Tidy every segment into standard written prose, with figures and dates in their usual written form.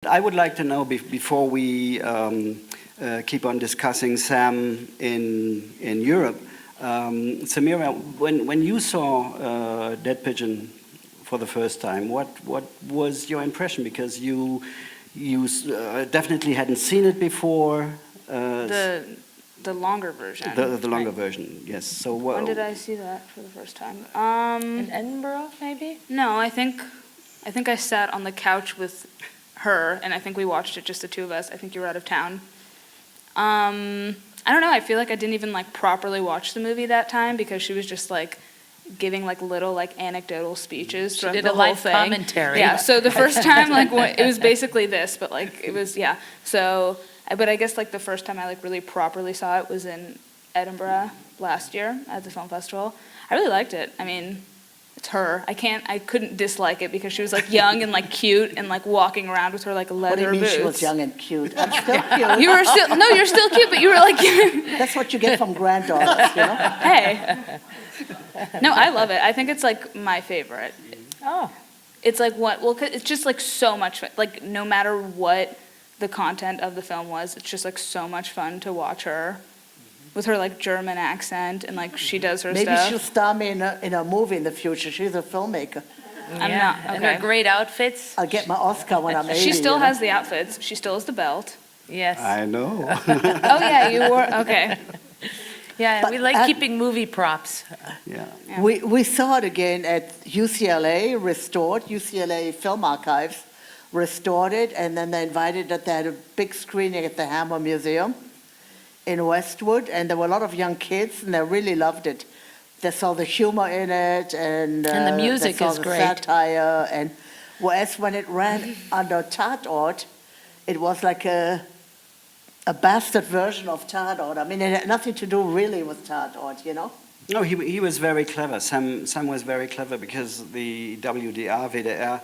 I would like to know, before we keep on discussing Sam in Europe, Samira, when you saw Dead Pigeon for the first time, what was your impression? Because you definitely hadn't seen it before. The longer version. The longer version, yes. So when did I see that for the first time? In Edinburgh, maybe? No, I think I sat on the couch with her, and I think we watched it, just the two of us. I think you were out of town. I don't know. I feel like I didn't even like properly watch the movie that time, because she was just like giving like little like anecdotal speeches throughout the whole thing. Commentary. Yeah. So the first time, like it was basically this, but like it was So. But I guess like the first time I like really properly saw it was in Edinburgh last year at the film festival. I really liked it. I mean, it's her. I couldn't dislike it because she was like young and like cute and like walking around with her like leather boots. What do you mean she was young and cute? I'm still cute. You're still cute, but you were like. That's what you get from granddaughters, you know? Hey. No, I love it. I think it's like my favorite. Oh. It's like it's just like so much fun. Like no matter what the content of the film was, it's just like so much fun to watch her with her like German accent, and like she does her stuff. Maybe she'll star me in a movie in the future. She's a filmmaker. I'm not. Okay. And her great outfits. I'll get my Oscar when I'm 80. She still has the outfits. She still has the belt. Yes. I know. Oh yeah, you were okay. Yeah, But we like keeping movie props. Yeah. We saw it again at UCLA, restored, UCLA Film Archives. Restored it, and then they invited that they had a big screening at the Hammer Museum in Westwood, and there were a lot of young kids, and they really loved it. They saw the humor in it, and the music they saw is the great. satire, and whereas when it ran under Tatort, it was like a bastard version of Tatort. I mean, it had nothing to do really with Tatort, you know? No, he was very clever. Sam was very clever, because the WDR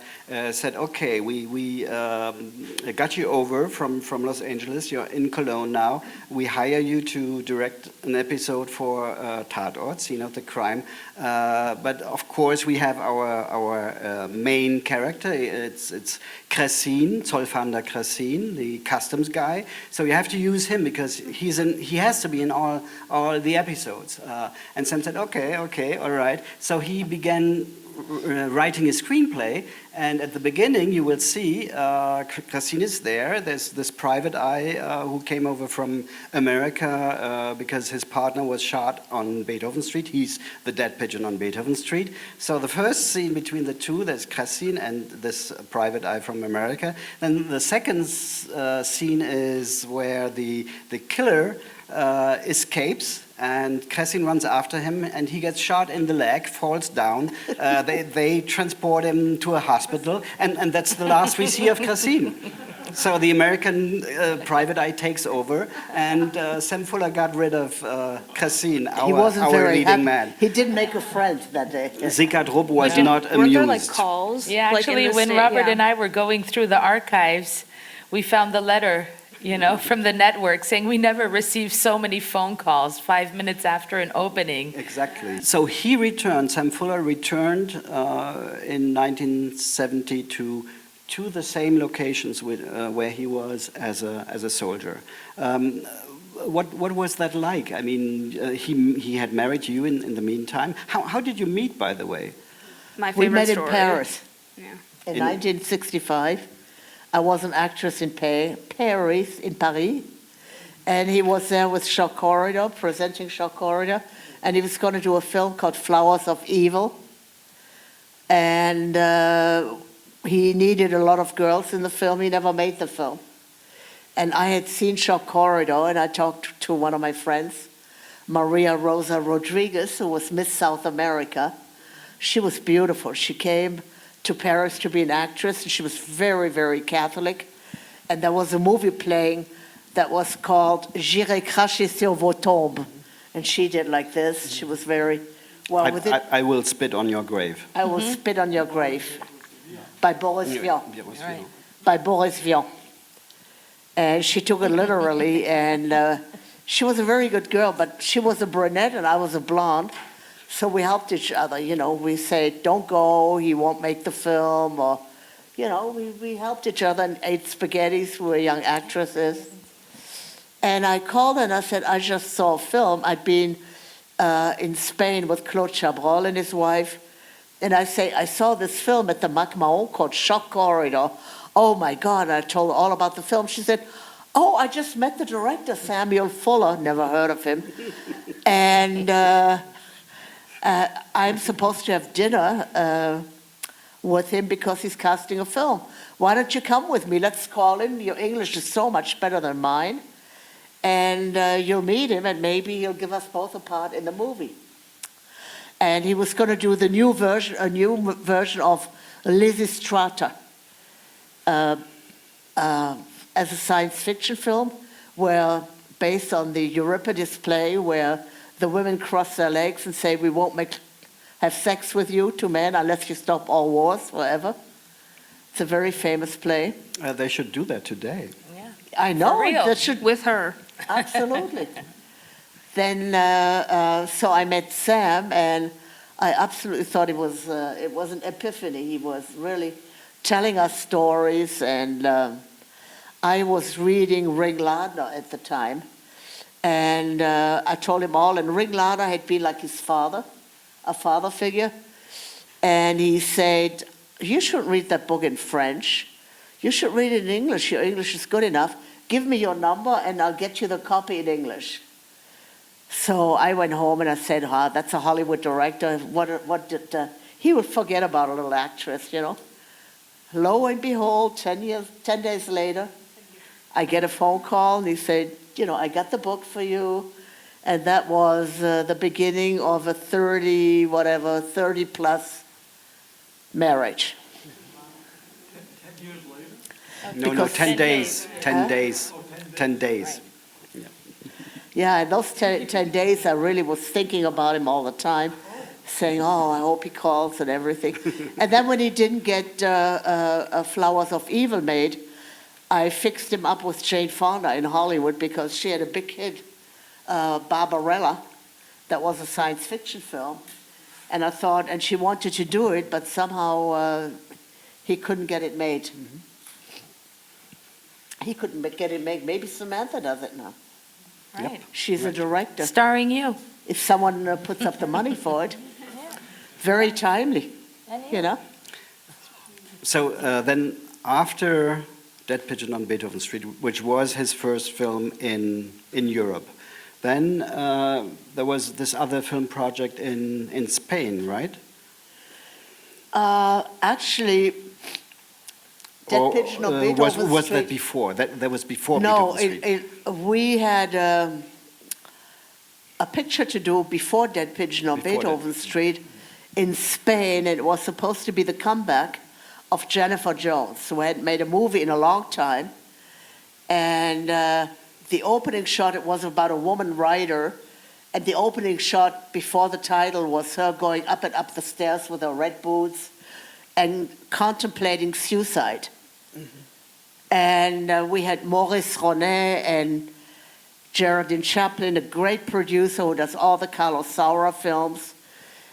said, okay, we got you over from Los Angeles. You're in Cologne now. We hire you to direct an episode for Tatort, Scene of the Crime. But of course, we have our main character. It's Cressin, Zollfahnder Cressin, the customs guy. So you have to use him because he has to be in all the episodes. And Sam said, okay, all right. So he began writing a screenplay, and at the beginning you will see Cressin is there. There's this private eye who came over from America because his partner was shot on Beethoven Street. He's the dead pigeon on Beethoven Street. So the first scene between the two, there's Cressin and this private eye from America. Then the second scene is where the killer escapes, and Cressin runs after him, and he gets shot in the leg, falls down. They transport him to a hospital, and that's the last we see of Cressin. So the American private eye takes over, and Sam Fuller got rid of Cressin, our leading man. He didn't make a friend that day. Zika Drup was not amused. Weren't there like calls? Yeah, like actually, when Robert and I were going through the archives, we found the letter, from the network saying we never received so many phone calls 5 minutes after an opening. Exactly. So he returned, Sam Fuller returned in 1970 to the same locations where he was as a soldier. What was that like? I mean, he had married you in the meantime. How did you meet, by the way? My favorite We met story. in Paris. Yeah. In 1965. I was an actress in Paris, and he was there with Shock Corridor, presenting Shock Corridor, and he was going to do a film called Flowers of Evil, and he needed a lot of girls in the film. He never made the film. And I had seen Shock Corridor, and I talked to one of my friends, Maria Rosa Rodriguez, who was Miss South America. She was beautiful. She came to Paris to be an actress, and she was very, very Catholic. And there was a movie playing that was called J'irai cracher sur vos tombes. And she did like this. She was very well with it. I will spit on your grave. I will spit on your grave. By Boris Vian. Right. By Boris Vian. And she took it literally, and she was a very good girl, but she was a brunette and I was a blonde. So we helped each other, We said, don't go, he won't make the film, or, you know, we helped each other and ate spaghettis. We were young actresses. And I called and I said, I just saw a film. I'd been in Spain with Claude Chabrol and his wife. And I say, I saw this film at the Mac Mahon called Shock Corridor. Oh my God, I told her all about the film. She said, oh, I just met the director, Samantha Fuller, never heard of him. And I'm supposed to have dinner with him because he's casting a film. Why don't you come with me? Let's call him. Your English is so much better than mine. And you'll meet him, and maybe he'll give us both a part in the movie. And he was going to do a new version of Lysistrata as a science fiction film, where based on the Euripides play, where the women cross their legs and say, "We won't have sex with you, two men, unless you stop all wars forever." It's a very famous play. They should do that today. Yeah. I know. For real. That should With her. absolutely. Then, so I met Sam, and I absolutely thought it was an epiphany. He was really telling us stories, and I was reading Ringlader at the time, and I told him all, and Ringlader had been like his father, a father figure, and he said, you shouldn't read that book in French. You should read it in English. Your English is good enough. Give me your number, and I'll get you the copy in English. So I went home and I said, that's a Hollywood director. What did he would forget about a little actress, you know. Lo and behold, 10 days later, I get a phone call, and he said, you know, I got the book for you. And that was the beginning of a 30 plus marriage. 10 years later? No, Because 10 days. 10 days. 10 days. Yeah, and those 10 days I really was thinking about him all the time, saying, oh, I hope he calls and everything. And then when he didn't get Flowers of Evil made, I fixed him up with Jane Fonda in Hollywood because she had a big hit, Barbarella, that was a science fiction film. And I thought, and she wanted to do it, but somehow he couldn't get it made. Mm-hmm. He couldn't get it made. Maybe Samantha does it now. Right. She's a director. Starring you. If someone puts up the money for it. Very timely, you know. So then after Dead Pigeon on Beethoven Street, which was his first film in Europe, then there was this other film project in Spain, right? Actually, Dead Pigeon on Beethoven Street. Was that before? That was before No, Beethoven Street? we had a picture to do before Dead Pigeon on Before Beethoven that. Street in Spain, and it was supposed to be the comeback of Jennifer Jones, who hadn't made a movie in a long time. And the opening shot, it was about a woman writer, and the opening shot before the title was her going up and up the stairs with her red boots and contemplating suicide. And we had Maurice Ronet and Geraldine Chaplin, a great producer who does all the Carlos Saura films.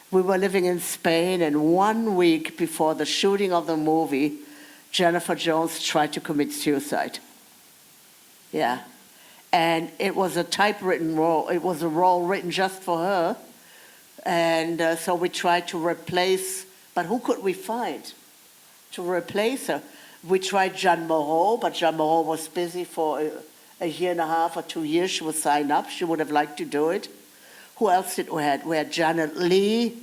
We were living in Spain, and 1 week before the shooting of the movie, Jennifer Jones tried to commit suicide. Yeah. And it was a typewritten role. It was a role written just for her. And so we tried to replace, but who could we find to replace her? We tried Jeanne Moreau, but Jeanne Moreau was busy for a year and a half or 2 years. She was signed up. She would have liked to do it. Who else did we had? We had Janet Leigh,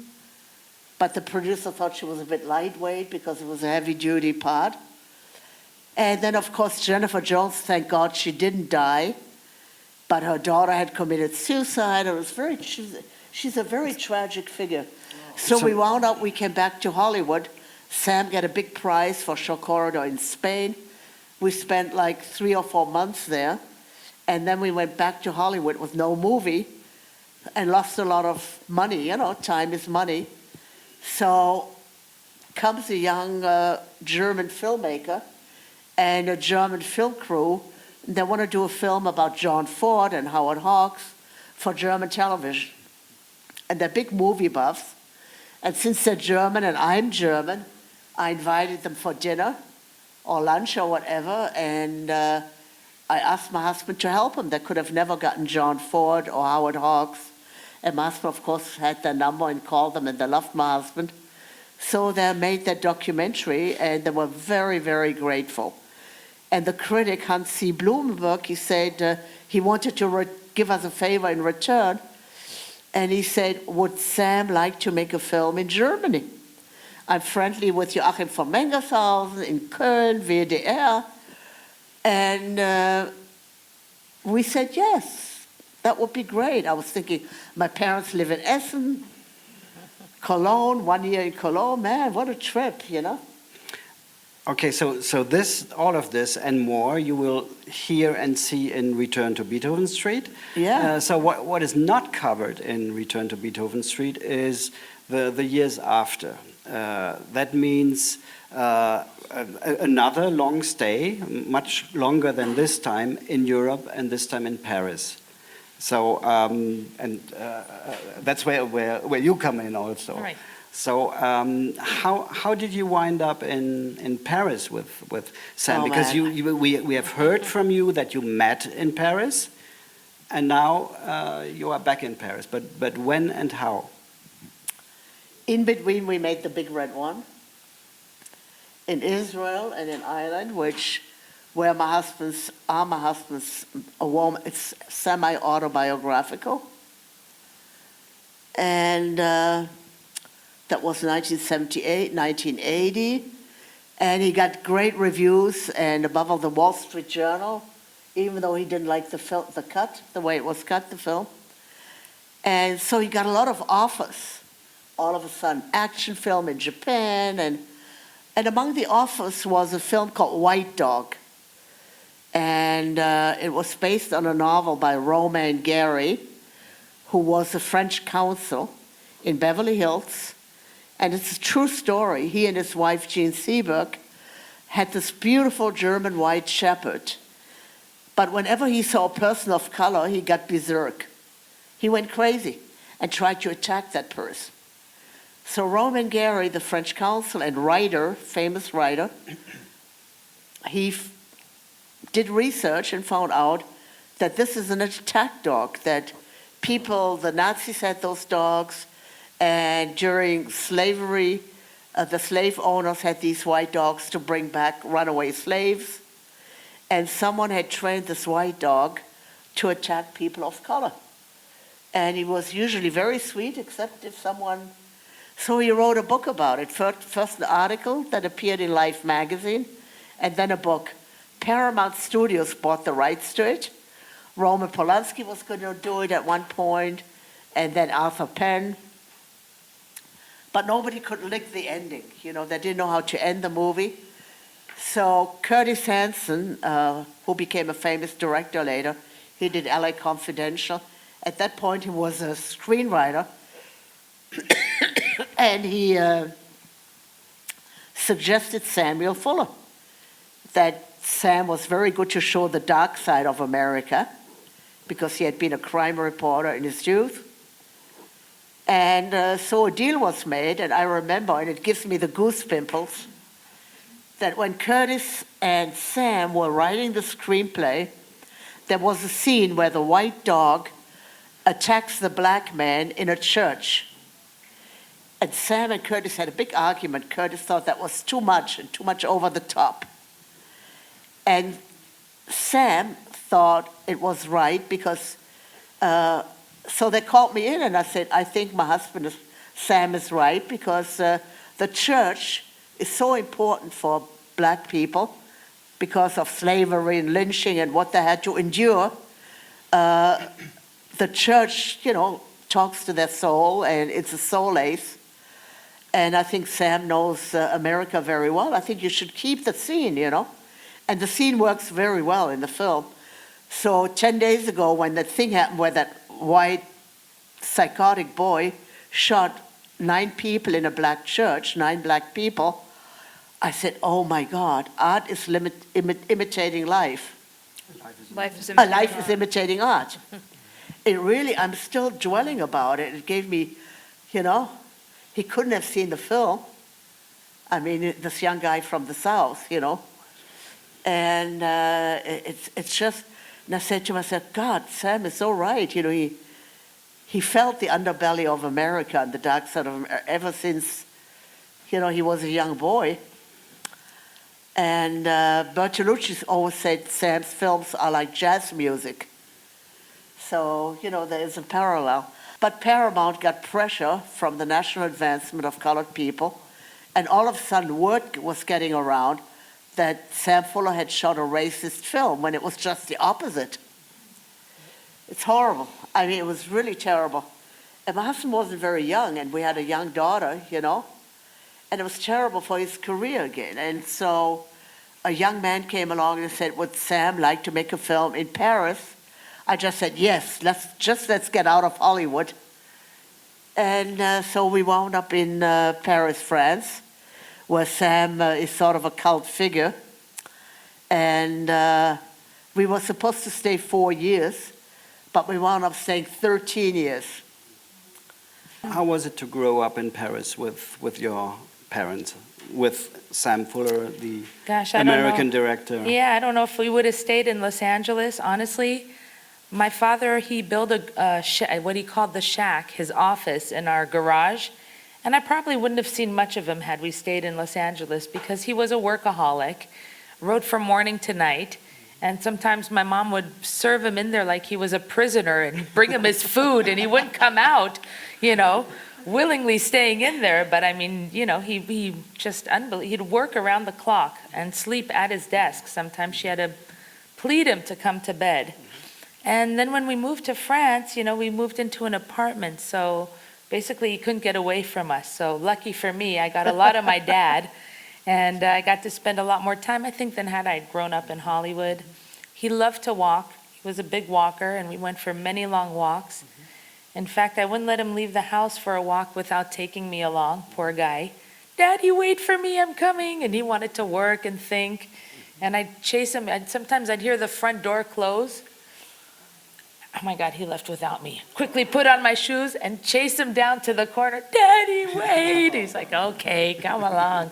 but the producer thought she was a bit lightweight because it was a heavy-duty part. And then, of course, Jennifer Jones, thank God she didn't die, but her daughter had committed suicide. It was she's a very tragic figure. So we came back to Hollywood. Sam got a big prize for Show Corridor in Spain. We spent like 3 or 4 months there. And then we went back to Hollywood with no movie and lost a lot of money. You know, time is money. So comes a young German filmmaker and a German film crew. They want to do a film about John Ford and Howard Hawks for German television. And they're big movie buffs. And since they're German and I'm German, I invited them for dinner. or lunch or whatever, and I asked my husband to help him. They could have never gotten John Ford or Howard Hawks. And my husband, of course, had their number and called them, and they loved my husband. So they made that documentary, and they were very, very grateful. And the critic, Hans C. Blumenberg, he said he wanted to give us a favor in return. And he said, would Sam like to make a film in Germany? I'm friendly with Joachim von Mengershausen in Köln, WDR. And we said yes. That would be great. I was thinking, my parents live in Essen, Cologne, 1 year in Cologne. Man, what a trip, you know? Okay, so this, all of this and more, you will hear and see in Return to Beethoven Street. Yeah. So what is not covered in Return to Beethoven Street is the years after. That means another long stay, much longer than this time, in Europe, and this time in Paris. So, that's where you come in also. Right. So, how did you wind up in Paris with Sam? Oh, Because man. we have heard from you that you met in Paris, and now you are back in Paris. But when and how? In between, we made The Big Red One in Israel and in Ireland, where my husband's a woman. It's semi-autobiographical, and that was 1978, 1980, and he got great reviews, and above all, the Wall Street Journal, even though he didn't like the way it was cut, the film, and so he got a lot of offers. All of a sudden, action film in Japan, and among the offers was a film called White Dog. And it was based on a novel by Romain Gary, who was a French consul in Beverly Hills. And it's a true story. He and his wife, Jean Seberg, had this beautiful German white shepherd. But whenever he saw a person of color, he got berserk. He went crazy and tried to attack that person. So Romain Gary, the French consul and writer, famous writer, he did research and found out that this is an attack dog, that the Nazis had those dogs, and during slavery, the slave owners had these white dogs to bring back runaway slaves, and someone had trained this white dog to attack people of color. And he was usually very sweet, except if someone... So he wrote a book about it, first an article that appeared in Life magazine, and then a book. Paramount Studios bought the rights to it. Roman Polanski was going to do it at one point, and then Arthur Penn. But nobody could lick the ending. You know, they didn't know how to end the movie. So Curtis Hanson, who became a famous director later, he did LA Confidential. At that point, he was a screenwriter. And he suggested Samuel Fuller, that Sam was very good to show the dark side of America, because he had been a crime reporter in his youth. And so a deal was made, and I remember, and it gives me the goose pimples, that when Curtis and Sam were writing the screenplay, there was a scene where the white dog attacks the black man in a church. And Sam and Curtis had a big argument. Curtis thought that was too much and too much over the top. And Sam thought it was right because, so they called me in and I said, I think my husband, Sam, is right because the church is so important for black people because of slavery and lynching and what they had to endure. The church, you know, talks to their soul and it's a solace. And I think Sam knows America very well. I think you should keep the scene, you know. And the scene works very well in the film. So 10 days ago when that thing happened where that white psychotic boy shot 9 people in a black church, 9 black people, I said, oh my God, art is imitating life. Life is Life is imitating art. It really, I'm still dwelling about it. It gave me, you know, he couldn't have seen the film. I mean, this young guy from the South, you know. And it's just, and I said to myself, God, Sam is so right. You know, he felt the underbelly of America and the dark side of America ever since, you know, he was a young boy. And Bertolucci always said Sam's films are like jazz music. So, you know, there is a parallel. But Paramount got pressure from the national advancement of colored people, and all of a sudden word was getting around that Sam Fuller had shot a racist film when it was just the opposite. It's horrible. I mean, it was really terrible. And my husband wasn't very young, and we had a young daughter, you know, and it was terrible for his career again. And so a young man came along and said, would Sam like to make a film in Paris? I just said, yes, let's get out of Hollywood. And so we wound up in Paris, France, where Sam is sort of a cult figure. And we were supposed to stay 4 years, but we wound up staying 13 years. How was it to grow up in Paris with your parents, with Sam Fuller, the Gosh, I don't know. American director? Yeah, I don't know if we would have stayed in Los Angeles, honestly. My father, he built what he called the shack, his office in our garage. And I probably wouldn't have seen much of him had we stayed in Los Angeles because he was a workaholic, wrote from morning to night. And sometimes my mom would serve him in there like he was a prisoner and bring him his food and he wouldn't come out, you know, willingly staying in there. But I mean, you know, he just he'd work around the clock and sleep at his desk. Sometimes she had to plead him to come to bed. And then when we moved to France, you know, we moved into an apartment. So basically he couldn't get away from us. So lucky for me, I got a lot of my dad. And I got to spend a lot more time, I think, than had I grown up in Hollywood. He loved to walk. He was a big walker, and we went for many long walks. In fact, I wouldn't let him leave the house for a walk without taking me along, poor guy. Daddy, wait for me, I'm coming. And he wanted to work and think. And I'd chase him. Sometimes I'd hear the front door close. Oh my God, he left without me. Quickly put on my shoes and chase him down to the corner. Daddy, wait. He's like, okay, come along.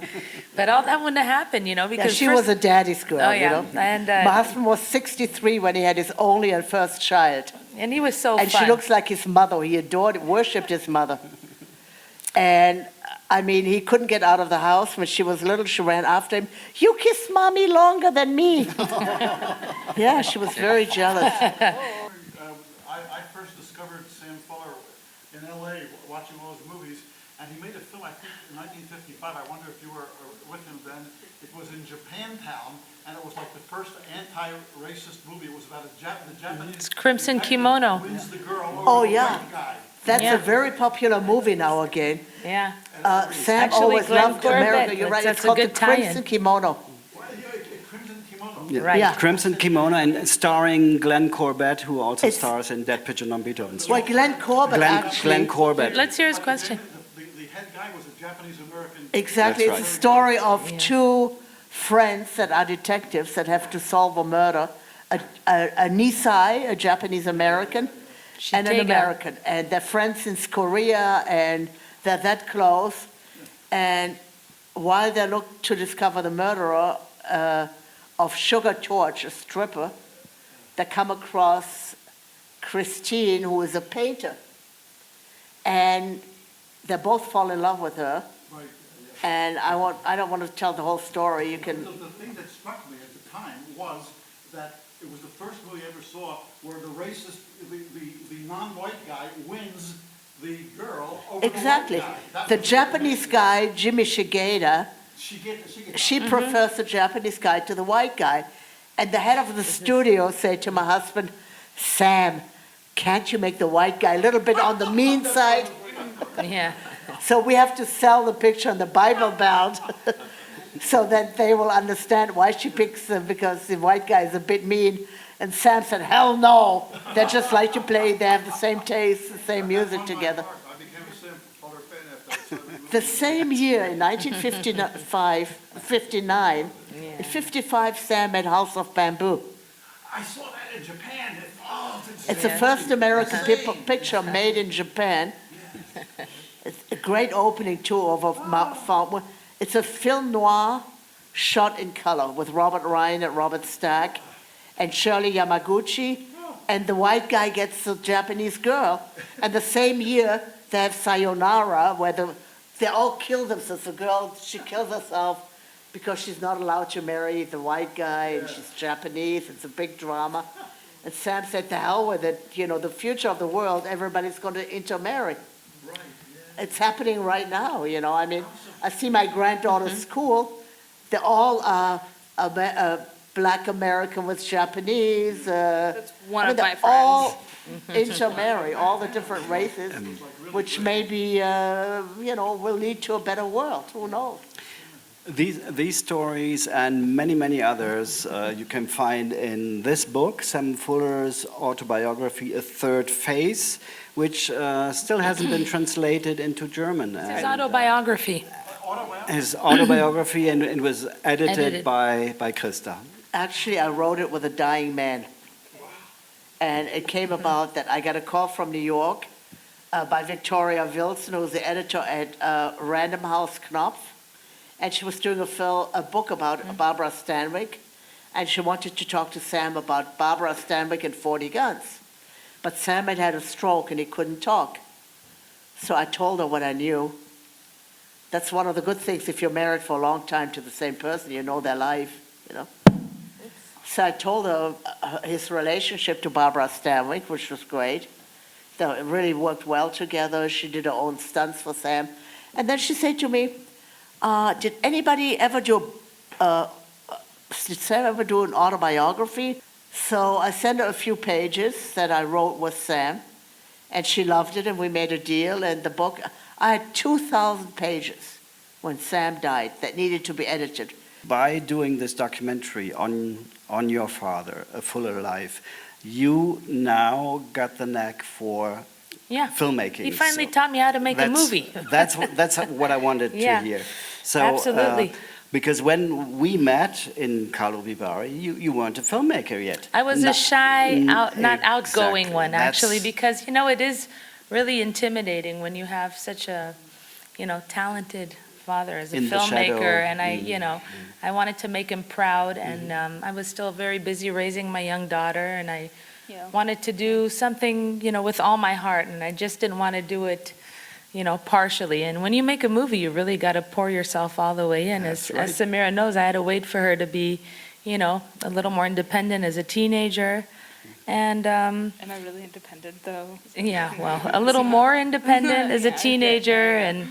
But all that wouldn't have happened, you know, because she was a daddy's girl, Oh, you yeah. know. And, my husband was 63 when he had his only and first child. And he was so And fun. she looks like his mother. He adored, worshipped his mother. And I mean, he couldn't get out of the house. When she was little, she ran after him. You kiss mommy longer than me. Yeah, she was very jealous. I first discovered Sam Fuller in L.A. watching all his movies, and he made a film, I think, in 1955. I wonder if you were with him then. It was in Japantown, and it was like the first anti-racist movie. It was about the Japanese... It's Crimson Kimono. ...wins the girl Oh, over the yeah. white guy. That's Yeah. a very popular movie now again. Yeah. Sam Actually, always Glenn loved Corbett, America. You're right. that's It's a called the good tie-in. Crimson Kimono. Well, Crimson Kimono. Yeah. Right. Yeah. Crimson Kimono, and starring Glenn Corbett, who also It's- stars in Dead Pigeon Bombito. And Well, Glenn Corbett actually. Glenn Corbett. Let's hear his question. The head guy was a Japanese-American... Exactly. That's It's right. a story of Yeah. two friends that are detectives that have to solve a murder. A Nisai, a Japanese-American, and an Shitega. American. And they're friends since Korea, and they're that close. And while they look to discover the murderer of Sugar Torch, a stripper, they come across Christine, who is a painter. And they both fall in love with her. Right. And I don't want to tell the whole story. You can. The thing that struck me at the time was that it was the first movie I ever saw where the racist, the non-white guy wins the girl over Exactly. the white guy. That The was- Japanese guy, Jimmy Shigeta, She gets she prefers the Japanese guy to the white guy. And the head of the studio said to my husband, Sam, can't you make the white guy a little bit on the mean side? Yeah. So we have to sell the picture on the Bible Belt so that they will understand why she picks them, because the white guy is a bit mean. And Sam said, hell no, they just like to play, they have the same taste, the same music together. I became a Sam Fuller fan after I saw the movie. The same year, in 1959, in 55, Sam made House of Bamboo. I saw that in Japan. It's the first American picture made in Japan. It's a great opening tour of it's a film noir shot in color with Robert Ryan and Robert Stack and Shirley Yamaguchi, and the white guy gets the Japanese girl. And the same year, they have Sayonara, where they all kill themselves. The girl, she kills herself because she's not allowed to marry the white guy, and she's Japanese. It's a big drama. And Sam said, to hell with it, the future of the world, everybody's going to intermarry. Right, It's happening right now, I mean, I see my granddaughter's school, they're all Black American with Japanese. That's one of my friends. All intermarry, all the different races, which maybe, will lead to a better world. Who knows? These stories and many, many others you can find in this book, Sam Fuller's autobiography, A Third Phase, which still hasn't been translated into German. His autobiography. His autobiography, and it was edited by Christa. Actually, I wrote it with a dying man. And it came about that I got a call from New York by Victoria Wilson, who's the editor at Random House Knopf. And she was doing a book about Barbara Stanwyck. And she wanted to talk to Sam about Barbara Stanwyck and 40 Guns. But Sam had a stroke and he couldn't talk. So I told her what I knew. That's one of the good things if you're married for a long time to the same person, you know their life, So I told her his relationship to Barbara Stanwyck, which was great. They really worked well together. She did her own stunts for Sam. And then she said to me, did anybody ever did Sam ever do an autobiography? So I sent her a few pages that I wrote with Sam, and she loved it, and we made a deal. And the book, I had 2,000 pages when Sam died that needed to be edited. By doing this documentary on your father, A Fuller Life, you now got the knack for filmmaking. He finally taught me how to make a movie. That's what I wanted to hear. So, absolutely. Because when we met in Carlo Vivari, you weren't a filmmaker yet. I was a shy, not outgoing exactly. one, actually, because, it is really intimidating when you have such a, talented father as a In the shadow. filmmaker. And I wanted to make him proud, and I was still very busy raising my young daughter, and I wanted to do something, with all my heart, and I just didn't want to do it, partially. And when you make a movie, you really got to pour yourself all the way in. As Samira knows, I had to wait for her to be, a little more independent as a teenager. And Am I really independent, though? yeah, well, a little more independent as a teenager, and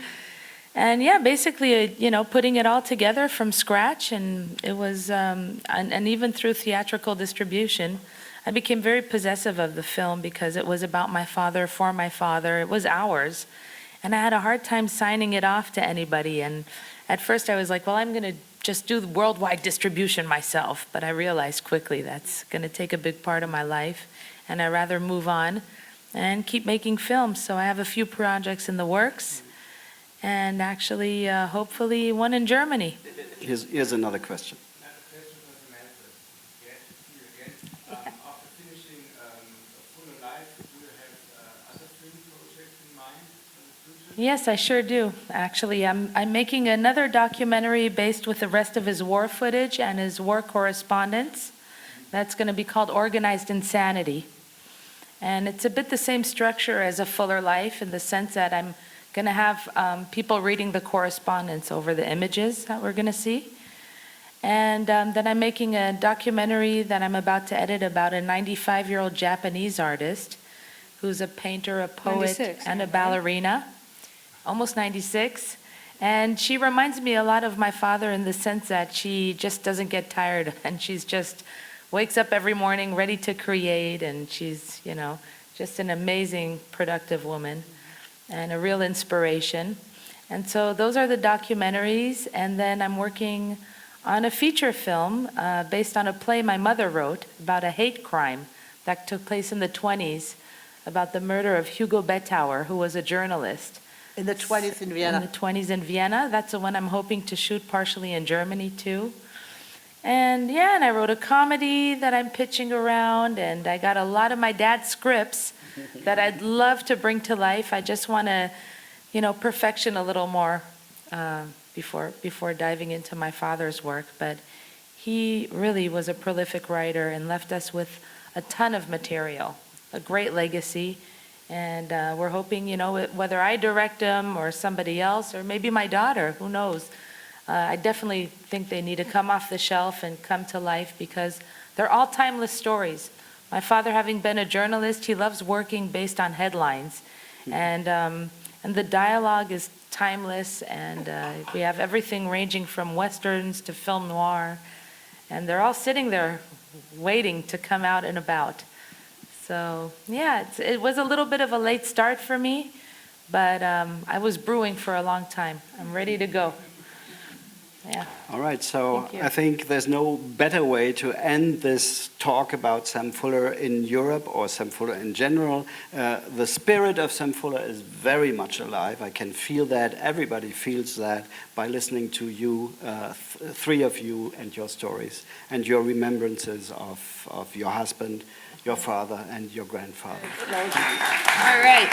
basically, putting it all together from scratch. And it was, and even through theatrical distribution, I became very possessive of the film because it was about my father, for my father. It was ours. And I had a hard time signing it off to anybody. And at first I was like, well, I'm going to just do the worldwide distribution myself. But I realized quickly that's going to take a big part of my life. And I'd rather move on and keep making films. So I have a few projects in the works. And actually, hopefully, one in Germany. Here's another question. After finishing Fuller Life, do you have other film projects in mind for the future? Yes, I sure do. Actually, I'm making another documentary based with the rest of his war footage and his war correspondence. That's going to be called Organized Insanity. And it's a bit the same structure as A Fuller Life in the sense that I'm going to have people reading the correspondence over the images that we're going to see. And then I'm making a documentary that I'm about to edit about a 95-year-old Japanese artist who's a painter, a poet, 96, and a right? ballerina, almost 96. And she reminds me a lot of my father in the sense that she just doesn't get tired, and she's just wakes up every morning ready to create, and she's, just an amazing, productive woman and a real inspiration. And so those are the documentaries, and then I'm working on a feature film based on a play my mother wrote about a hate crime that took place in the 20s about the murder of Hugo Bettauer, who was a journalist. In the 20s in Vienna. In the 20s in Vienna. That's the one I'm hoping to shoot partially in Germany, too. And and I wrote a comedy that I'm pitching around, and I got a lot of my dad's scripts that I'd love to bring to life. I just want to, perfection a little more before diving into my father's work. But he really was a prolific writer and left us with a ton of material, a great legacy. And we're hoping, whether I direct them or somebody else, or maybe my daughter, who knows. I definitely think they need to come off the shelf and come to life because they're all timeless stories. My father, having been a journalist, he loves working based on headlines. And the dialogue is timeless, and we have everything ranging from westerns to film noir. And they're all sitting there waiting to come out and about. So, yeah, it was a little bit of a late start for me, but I was brewing for a long time. I'm ready to go. Yeah. All right, so Thank you. I think there's no better way to end this talk about Sam Fuller in Europe or Sam Fuller in general. The spirit of Sam Fuller is very much alive. I can feel that. Everybody feels that by listening to you, three of you, and your stories and your remembrances of your husband, your father, and your grandfather. All right.